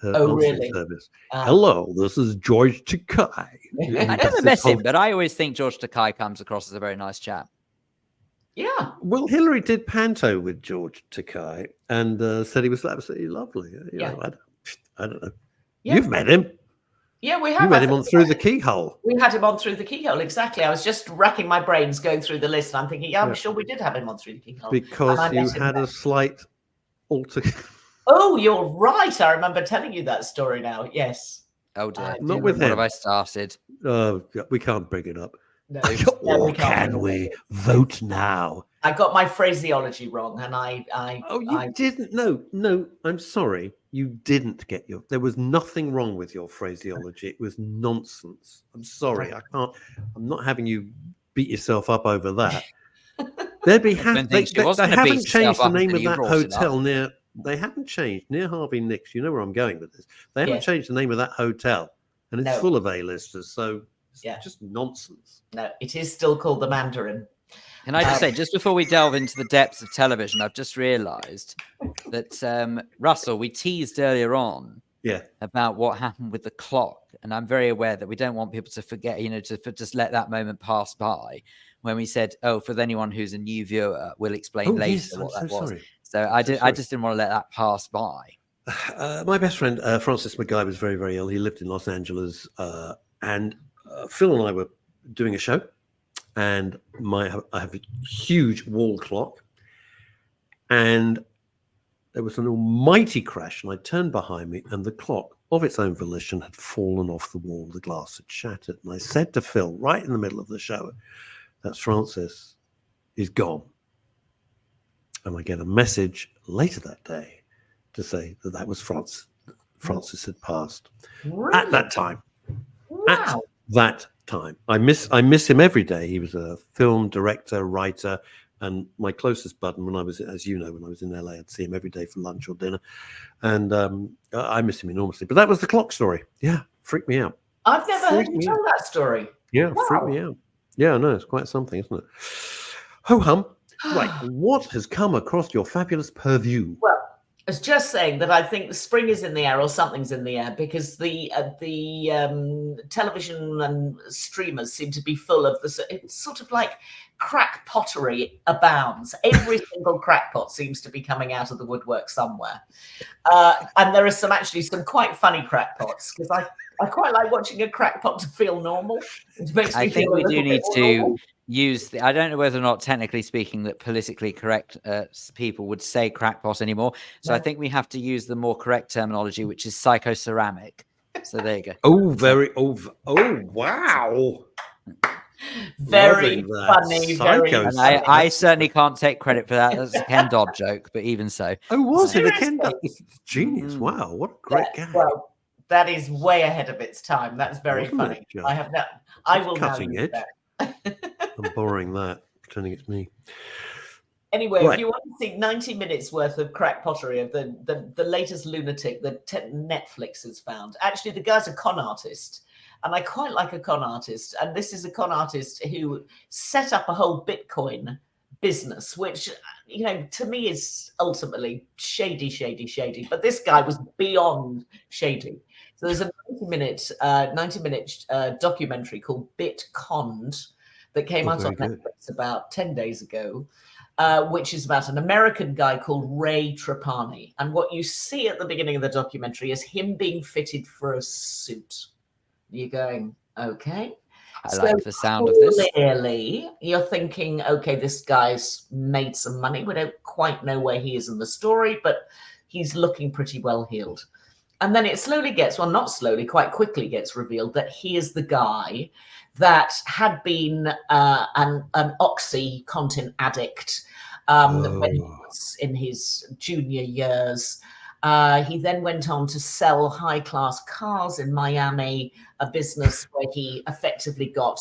her Oh, answering really? service. Hello, this is George Takei. I never met him, but I always think George Takei comes across as a very nice chap. Yeah. Well, Hillary did panto with George Takei and said he was absolutely lovely. Yeah. I don't know. Yeah. You've met him. Yeah, we have. You met him on Through the Keyhole. We had him on Through the Keyhole, exactly. I was just racking my brains going through the list. And I'm thinking, yeah, I'm sure we did have him on Through the Keyhole. Because you had a slight alter. Oh, you're right. I remember telling you that story now. Yes. Oh dear. Not with him. What have I started? We can't bring it up. No, or can we? Vote now. I got my phraseology wrong, and you didn't. No. I'm sorry. You didn't get there was nothing wrong with your phraseology. It was nonsense. I'm sorry. I can't. I'm not having you beat yourself up over that. There'd be. They haven't changed the name of that hotel near. They haven't changed near Harvey Nicks. You know where I'm going with this. They haven't changed the name of that hotel, and it's full of A-listers. So it's just nonsense. No, it is still called the Mandarin. Can I just say, just before we delve into the depths of television, I've just realised that Russell, we teased earlier on about what happened with the clock, and I'm very aware that we don't want people to forget, to just let that moment pass by. When we said, for anyone who's a new viewer, we'll explain later what that was. Sorry. So I just didn't want to let that pass by. My best friend Francis McGuy was very, very ill. He lived in Los Angeles, and Phil and I were doing a show. And I have a huge wall clock, and there was an almighty crash, and I turned behind me, and the clock, of its own volition, had fallen off the wall. The glass had shattered, and I said to Phil, right in the middle of the show, "That's Francis. He's gone." And I get a message later that day to say that was Francis. Francis had passed at that time. Wow. At that time. I miss him every day. He was a film director, writer, and my closest bud. When I was, as you know, when I was in LA, I'd see him every day for lunch or dinner, and I miss him enormously. But that was the clock story. Yeah, freaked me out. I've never heard you tell that story. Yeah, freaked me out. Yeah, I know, it's quite something, isn't it? Ho hum. Right, what has come across your fabulous purview? Well, I was just saying that I think the spring is in the air, or something's in the air, because the television and streamers seem to be full of this. It's sort of like crack pottery abounds. Every single crackpot seems to be coming out of the woodwork somewhere, and there are some quite funny crackpots, because I quite like watching a crackpot to feel normal. It makes me think we do need to normal. use I don't know whether or not, technically speaking, that politically correct people would say crackpot anymore. So I think we have to use the more correct terminology, which is psychoceramic. So there you go. Wow. Very funny. And I certainly can't take credit for that. That's a Ken Dodd joke, but even so. Oh, was it a Ken Dodd? Genius. Wow, what a great guy. Well, that is way ahead of its time. That's very funny. I will cutting edge. That. I'm borrowing that, pretending it's me. Anyway, if you want to see 90 minutes worth of crack pottery of the latest lunatic that Netflix has found, actually the guy's a con artist, and I quite like a con artist. And this is a con artist who set up a whole Bitcoin business, which, to me is ultimately shady. But this guy was beyond shady. So there's a 90-minute documentary called Bitconned that came out on Netflix about 10 days ago, which is about an American guy called Ray Trapani. And what you see at the beginning of the documentary is him being fitted for a suit. You're going, okay. I like the sound of this. Clearly, you're thinking, okay, this guy's made some money. We don't quite know where he is in the story, but he's looking pretty well heeled. And then it quite quickly gets revealed that he is the guy that had been an OxyContin addict when he was in his junior years. He then went on to sell high-class cars in Miami, a business where he effectively got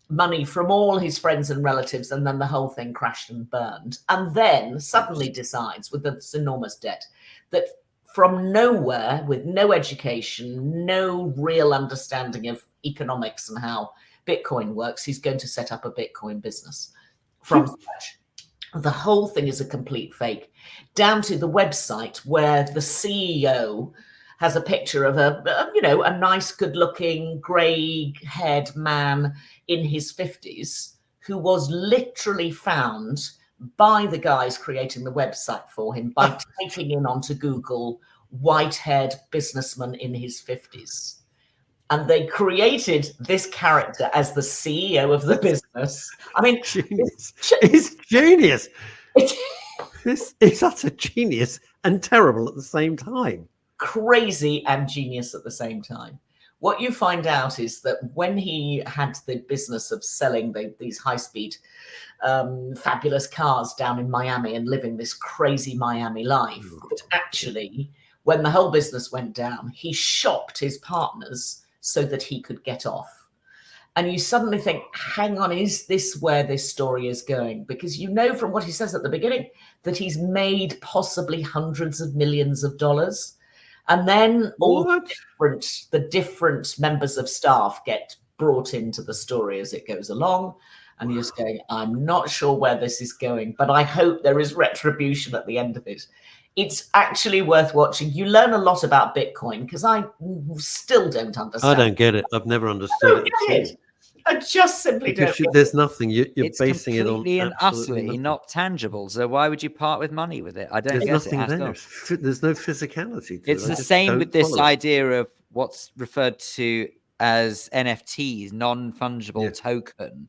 money from all his friends and relatives, and then the whole thing crashed and burned. And then suddenly decides, with this enormous debt, that from nowhere, with no education, no real understanding of economics and how Bitcoin works, he's going to set up a Bitcoin business from scratch. The whole thing is a complete fake, down to the website where the CEO has a picture of a nice, good-looking, grey-haired man in his 50s who was literally found by the guys creating the website for him by typing in onto Google white-haired businessman in his 50s. And they created this character as the CEO of the business. I mean, genius. It's genius. It's utter genius and terrible at the same time. Crazy and genius at the same time. What you find out is that when he had the business of selling these high-speed, fabulous cars down in Miami and living this crazy Miami life, that actually, when the whole business went down, he shopped his partners so that he could get off. And you suddenly think, hang on, is this where this story is going? Because you know from what he says at the beginning that he's made possibly hundreds of millions of dollars. And then all the different members of staff get brought into the story as it goes along. And you're just going, I'm not sure where this is going, but I hope there is retribution at the end of it. It's actually worth watching. You learn a lot about Bitcoin because I still don't understand. I don't get it. I've never understood it. I just simply don't. There's nothing. You're it's basing it on completely and utterly nothing. Not tangible. So why would you part with money with it? I don't get nothing it. There. There's no physicality to it's it. the same with this idea of what's referred to as NFTs, non-fungible token,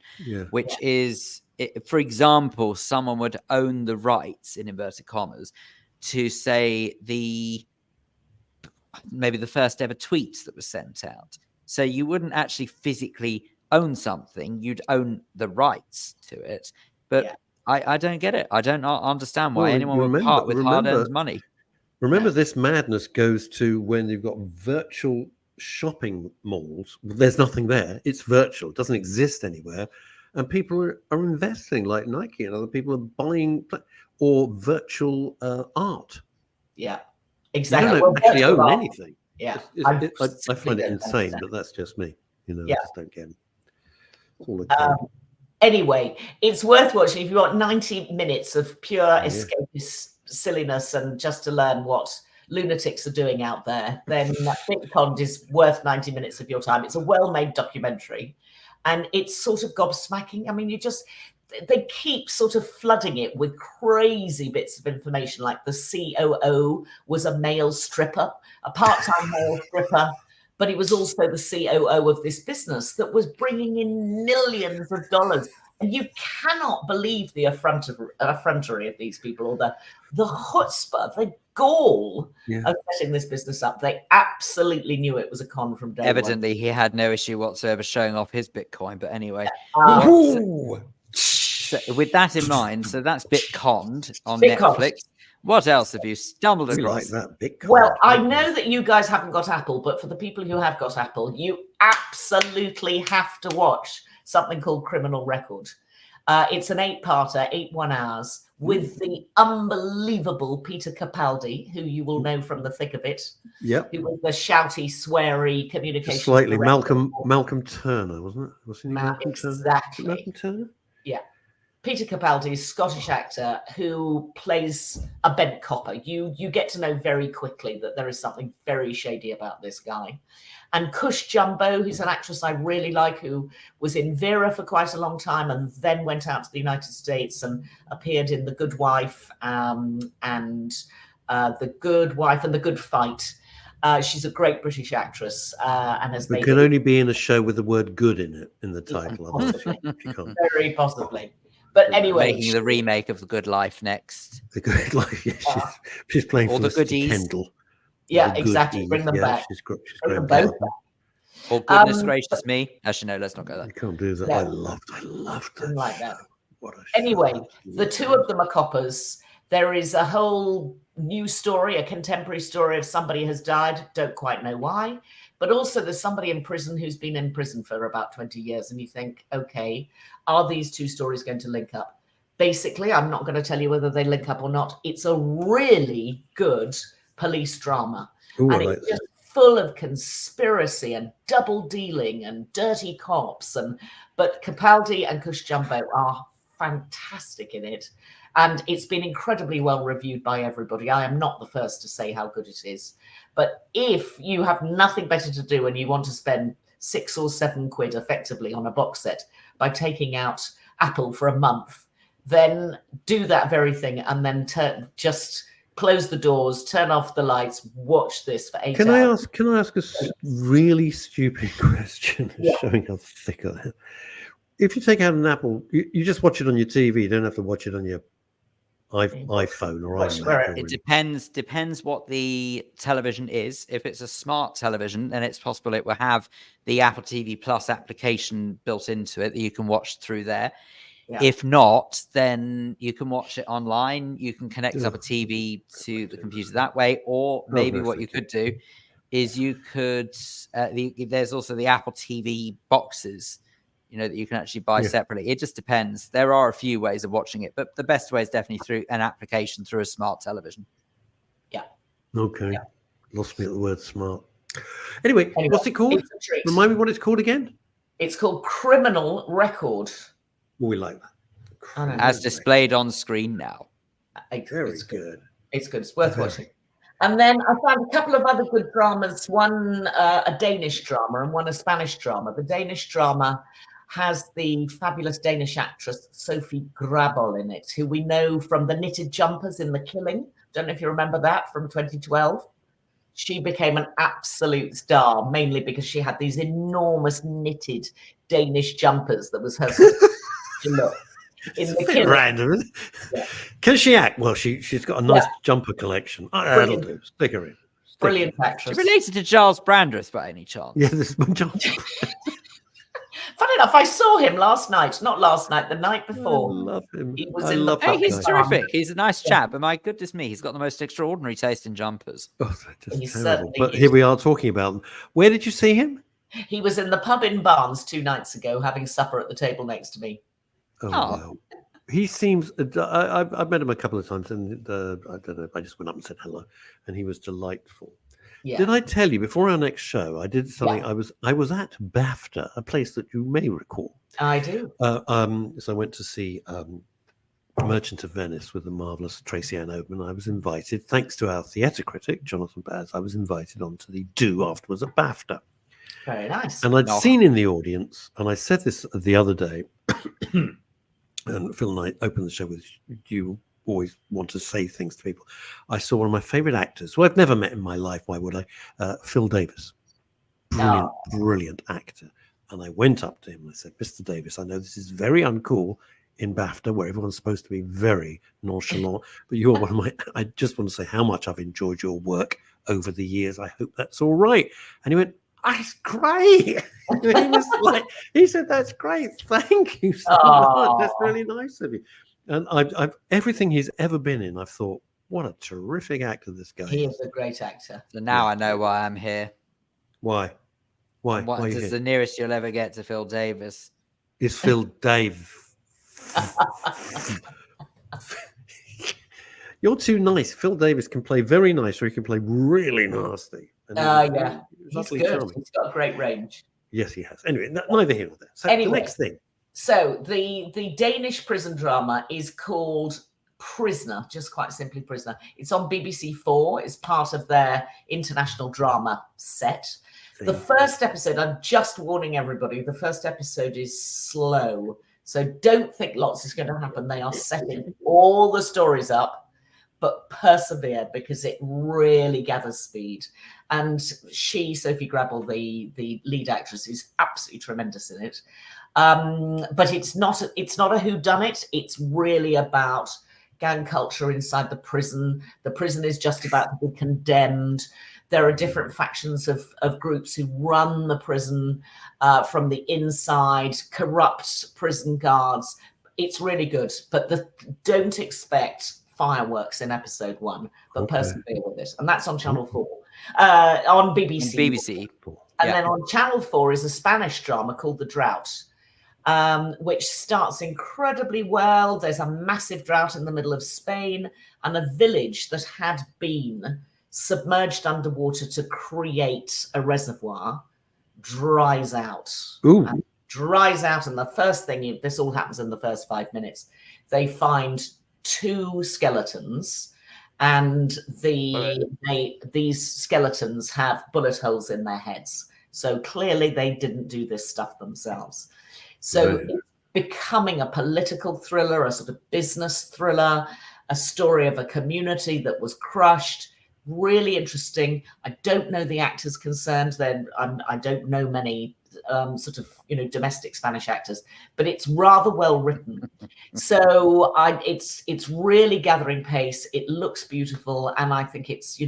which is, for example, someone would own the rights, in inverted commas, to say maybe the first ever tweets that was sent out. So you wouldn't actually physically own something, you'd own the rights to it. But I don't get it. I don't understand why anyone would part with hard-earned money. Remember, this madness goes to when you've got virtual shopping malls. There's nothing there. It's virtual. It doesn't exist anywhere. And people are investing, like Nike and other people are buying or virtual art. Yeah, exactly. You don't actually own anything. Yeah, I find it insane, but that's just me. I just don't get it. Anyway, it's worth watching if you want 90 minutes of pure escapist silliness and just to learn what lunatics are doing out there. Then Bitcoin is worth 90 minutes of your time. It's a well-made documentary, and it's sort of gobsmacking. I mean, they keep sort of flooding it with crazy bits of information, like the COO was a male stripper, a part-time male stripper, but he was also the COO of this business that was bringing in millions of dollars. And you cannot believe the effrontery of these people, or the chutzpah, the gall of setting this business up. They absolutely knew it was a con from day one. Evidently, he had no issue whatsoever showing off his Bitcoin. But anyway, so with that in mind, so that's Bitconned on Netflix. What else have you stumbled across? Like that Bitcoin. Well, I know that you guys haven't got Apple, but for the people who have got Apple, you absolutely have to watch something called Criminal Record. It's an 8-parter, 8 1-hours, with the unbelievable Peter Capaldi, who you will know from the thick of it. Yep. Who was the shouty, sweary communication. Slightly Malcolm Turner, wasn't it? Wasn't he Malcolm Turner? Exactly. Malcolm Turner? Yeah. Peter Capaldi is a Scottish actor who plays a bent copper. You get to know very quickly that there is something very shady about this guy. And Cush Jumbo, who's an actress I really like, who was in Vera for quite a long time and then went out to the United States and appeared in The Good Wife and The Good Wife and The Good Fight. She's a great British actress and has made. It can only be in a show with the word "good" in it in the title. Very possibly. But anyway, making the remake of The Good Life next. The Good Life. Yeah, she's playing all the goodies. Kendall. Yeah, exactly. Bring them back. She's great. Bring them both back. Oh, goodness gracious me. Actually, no, let's not go there. You can't do that. No. I loved that. Like that. Anyway, the two of them are coppers. There is a whole new story, a contemporary story of somebody has died. Don't quite know why. But also there's somebody in prison who's been in prison for about 20 years. And you think, okay, are these two stories going to link up? Basically, I'm not going to tell you whether they link up or not. It's a really good police drama. Ooh, and it's just full of conspiracy and double dealing and dirty cops. But Capaldi and Cush Jumbo are fantastic in it. And it's been incredibly well reviewed by everybody. I am not the first to say how good it is. But if you have nothing better to do and you want to spend £6 or £7 effectively on a box set by taking out Apple for a month, then do that very thing and then just close the doors, turn off the lights, watch this for 8 hours. Can I ask a really stupid question, showing how thick I am? If you take out an Apple, you just watch it on your TV. You don't have to watch it on your iPhone or iMac. It depends what the television is. If it's a smart television, then it's possible it will have the Apple TV Plus application built into it that you can watch through there. Yeah. If not, then you can watch it online. You can connect up a TV to the computer that way, or maybe what you could do is you could. There's also the Apple TV boxes, that you can actually buy separately. It just depends. There are a few ways of watching it, but the best way is definitely through an application through a smart television. Yeah. Okay. Yeah. Lost me at the word smart. Anyway, what's it called? Remind me what it's called again. It's called Criminal Record. Well, we like that. As displayed on screen now. Very good. It's good. It's worth watching. And then I found a couple of other good dramas, one a Danish drama and one a Spanish drama. The Danish drama has the fabulous Danish actress Sophie Grabol in it, who we know from the knitted jumpers in The Killing. Don't know if you remember that from 2012. She became an absolute star, mainly because she had these enormous knitted Danish jumpers that was her look. In The Killing. Random. Yeah. Can she act? Well, she's got a nice jumper collection. That'll do. Stick her in. Brilliant actress. She related to Giles Brandreth by any chance? Yeah, this is my Giles. Funny enough, I saw him last night. Not last night, the night before. I love him. He was in the Hey, he's terrific. He's a nice chap, but my goodness me, he's got the most extraordinary taste in jumpers. Oh, that's terrible. But here we are talking about them. Where did you see him? He was in the pub in Barnes 2 nights ago, having supper at the table next to me. Oh, wow. He seems. I've met him a couple of times, and I don't know. I just went up and said hello, and he was delightful. Yeah. Did I tell you before our next show? I did something. Yeah. I was at BAFTA, a place that you may recall. I do. So I went to see Merchant of Venice with the marvelous Tracy Ann Oatman. I was invited, thanks to our theatre critic Jonathan Baz. I was invited onto the do afterwards at BAFTA. Very nice. And I'd seen in the audience, and I said this the other day. And Phil and I opened the show with, you always want to say things to people. I saw one of my favourite actors, who I've never met in my life, why would I? Phil Davis. Brilliant actor. And I went up to him and I said, Mr. Davis, I know this is very uncool in BAFTA, where everyone's supposed to be very nonchalant, but you're one of my, I just want to say how much I've enjoyed your work over the years. I hope that's all right. And he went, that's great. he said, that's great. Thank you so much. That's really nice of you. And I've everything he's ever been in, I've thought, what a terrific actor this guy is. He is a great actor. So now I know why I'm here. Why? What is the nearest you'll ever get to Phil Davis? Is Phil Dave. You're too nice. Phil Davis can play very nice, or he can play really nasty. Yeah. He's good. Charming. He's got a great range. Yes, he has. Anyway, neither here nor there. So the next thing. So the Danish prison drama is called Prisoner, just quite simply Prisoner. It's on BBC 4. It's part of their international drama set. The first episode, I'm just warning everybody, the first episode is slow. So don't think lots is going to happen. They are setting all the stories up, but persevere because it really gathers speed. And Sophie Grabol, the lead actress, is absolutely tremendous in it. But it's not a whodunit. It's really about gang culture inside the prison. The prison is just about to be condemned. There are different factions of groups who run the prison from the inside, corrupt prison guards. It's really good, but don't expect fireworks in episode 1, but persevere with it. And that's on Channel 4, on BBC. And then on Channel 4 is a Spanish drama called The Drought, which starts incredibly well. There's a massive drought in the middle of Spain, and a village that had been submerged underwater to create a reservoir dries out. And the first thing, this all happens in the first 5 minutes, they find 2 skeletons, and these skeletons have bullet holes in their heads. So clearly they didn't do this stuff themselves. So it's becoming a political thriller, a sort of business thriller, a story of a community that was crushed. Really interesting. I don't know the actors concerned. Then I don't know many sort of domestic Spanish actors, but it's rather well written. So it's really gathering pace. It looks beautiful, and I think it's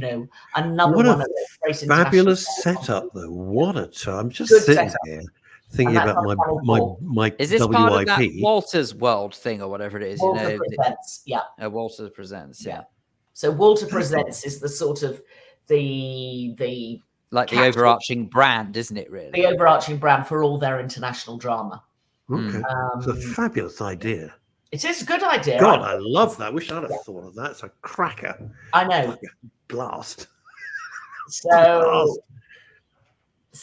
another What one a of those great fabulous international setup, though. What a time! I'm just Good sitting setup. here thinking And that's about on Channel 4. my Is this WIP. part of that Walter's World thing or whatever it is? Walter Presents, yeah. Walter Presents, yeah. So Walter Presents is the sort of the like the overarching brand, isn't it? Really, the overarching brand for all their international drama. Okay, it's a fabulous idea. It is a good idea. God, I love that. Wish I'd have thought of that. It's a cracker. I know. Like a blast. So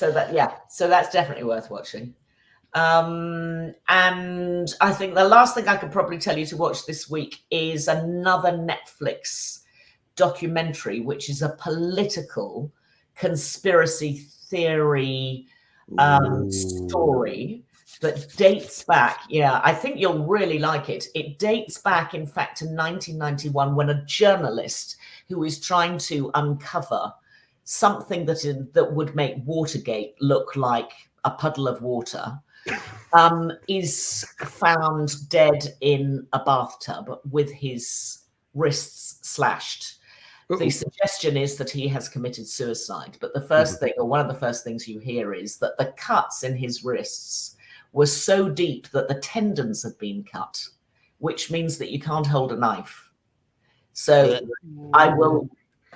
that's definitely worth watching. And I think the last thing I could probably tell you to watch this week is another Netflix documentary, which is a political conspiracy theory story that dates back. Yeah, I think you'll really like it. It dates back, in fact, to 1991, when a journalist who is trying to uncover something that would make Watergate look like a puddle of water is found dead in a bathtub with his wrists slashed. The suggestion is that he has committed suicide, but the first thing, or one of the first things you hear, is that the cuts in his wrists were so deep that the tendons have been cut, which means that you can't hold a knife. So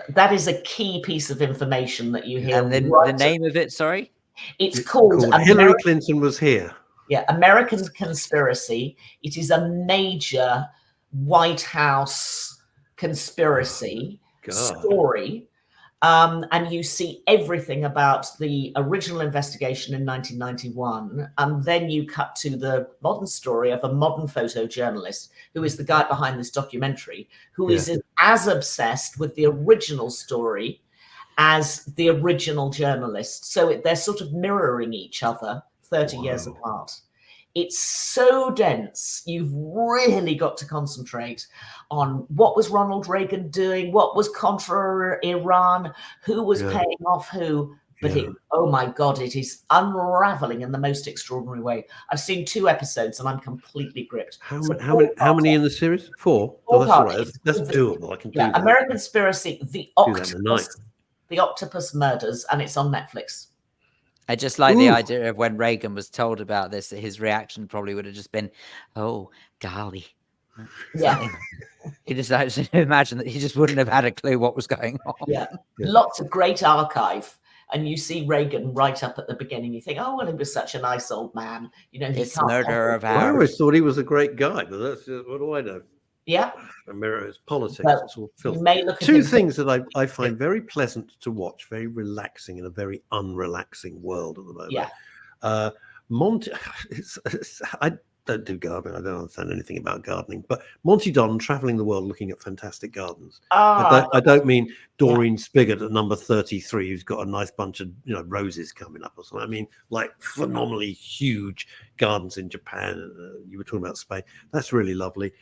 that is a key piece of information that you hear. And then the name of it, sorry? It's called Hillary Clinton Was Here. Yeah, American Conspiracy. It is a major White House conspiracy story. And you see everything about the original investigation in 1991. And then you cut to the modern story of a modern photojournalist who is the guy behind this documentary, who is as obsessed with the original story as the original journalist. So they're sort of mirroring each other 30 years apart. It's so dense. You've really got to concentrate on what was Ronald Reagan doing, what was Contra Iran, who was paying off who. But oh my God, it is unraveling in the most extraordinary way. I've seen 2 episodes and I'm completely gripped. How many in the series? 4? Oh, that's all right. That's doable. I can do that. American Conspiracy, The Octopus Murders, and it's on Netflix. I just like the idea of when Reagan was told about this, that his reaction probably would have just been, "Oh, golly." Yeah. He decided to imagine that he just wouldn't have had a clue what was going on. Yeah. Lots of great archive. And you see Reagan right up at the beginning. You think, oh, well, he was such a nice old man. It's murder of ours. I always thought he was a great guy, but that's what do I know? Yeah. It's politics. Well, it's all filth. Two things that I find very pleasant to watch, very relaxing in a very unrelaxing world at the moment. Yeah. Monty, I don't do gardening. I don't understand anything about gardening, but Monty Don traveling the world looking at fantastic gardens. I don't mean Doreen Spigot at number 33, who's got a nice bunch of roses coming up or something. I mean like phenomenally huge gardens in Japan. You were talking about Spain. That's really lovely.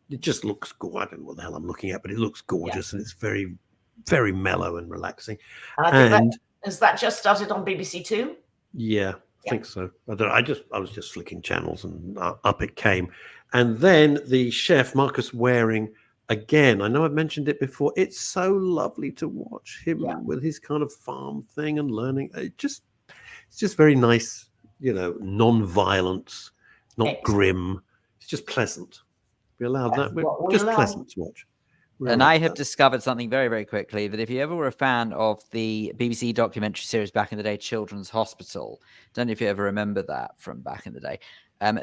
It just looks gorgeous. I don't know what the hell I'm looking at, but it looks gorgeous and it's very, very mellow and relaxing. And has that just started on BBC Two? Yeah. I think so. I was just flicking channels and up it came. And then the chef, Marcus Waring, again, I know I've mentioned it before. It's so lovely to watch him with his kind of farm thing and learning. It's just very nice, non-violence, not grim. It's just pleasant. We allowed that. Just pleasant to watch. And I have discovered something very, very quickly, that if you ever were a fan of the BBC documentary series back in the day, Children's Hospital, don't know if you ever remember that from back in the day.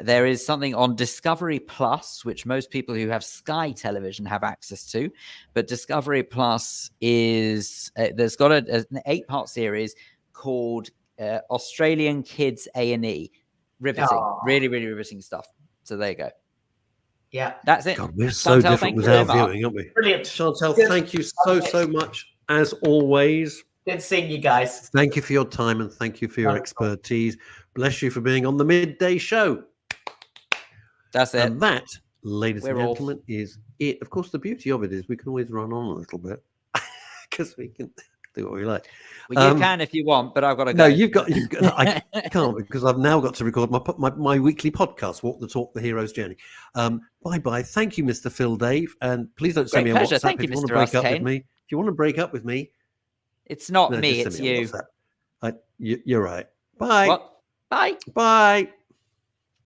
There is something on Discovery Plus, which most people who have Sky Television have access to. But Discovery Plus is, there's got an 8-part series called Australian Kids A&E. Riveting. Really, really riveting stuff. So there you go. Yeah. That's it. God, we're so Chantal, different thank with you our very much. viewing, aren't we? Brilliant. Chantal, Good. thank you so much, as always. Good seeing you guys. Thank you for your time and thank you for your expertise. Bless you for being on the Midday Show. That's it. And that, ladies and We're off. gentlemen, is it. Of course, the beauty of it is we can always run on a little bit because we can do what we like. Well, you can if you want, but I've got to go. No, you've got. I can't because I've now got to record my weekly podcast, Walk the Talk, the Hero's Journey. Bye. Thank you, Mr. Phil Dave, and please don't send Great me a pleasure. WhatsApp Thank if you, you want to Mr. break up Kane. with me. If you want to break up with me, it's not no, me, just it's send me a you. WhatsApp. You're right. Bye. What? Bye. Bye.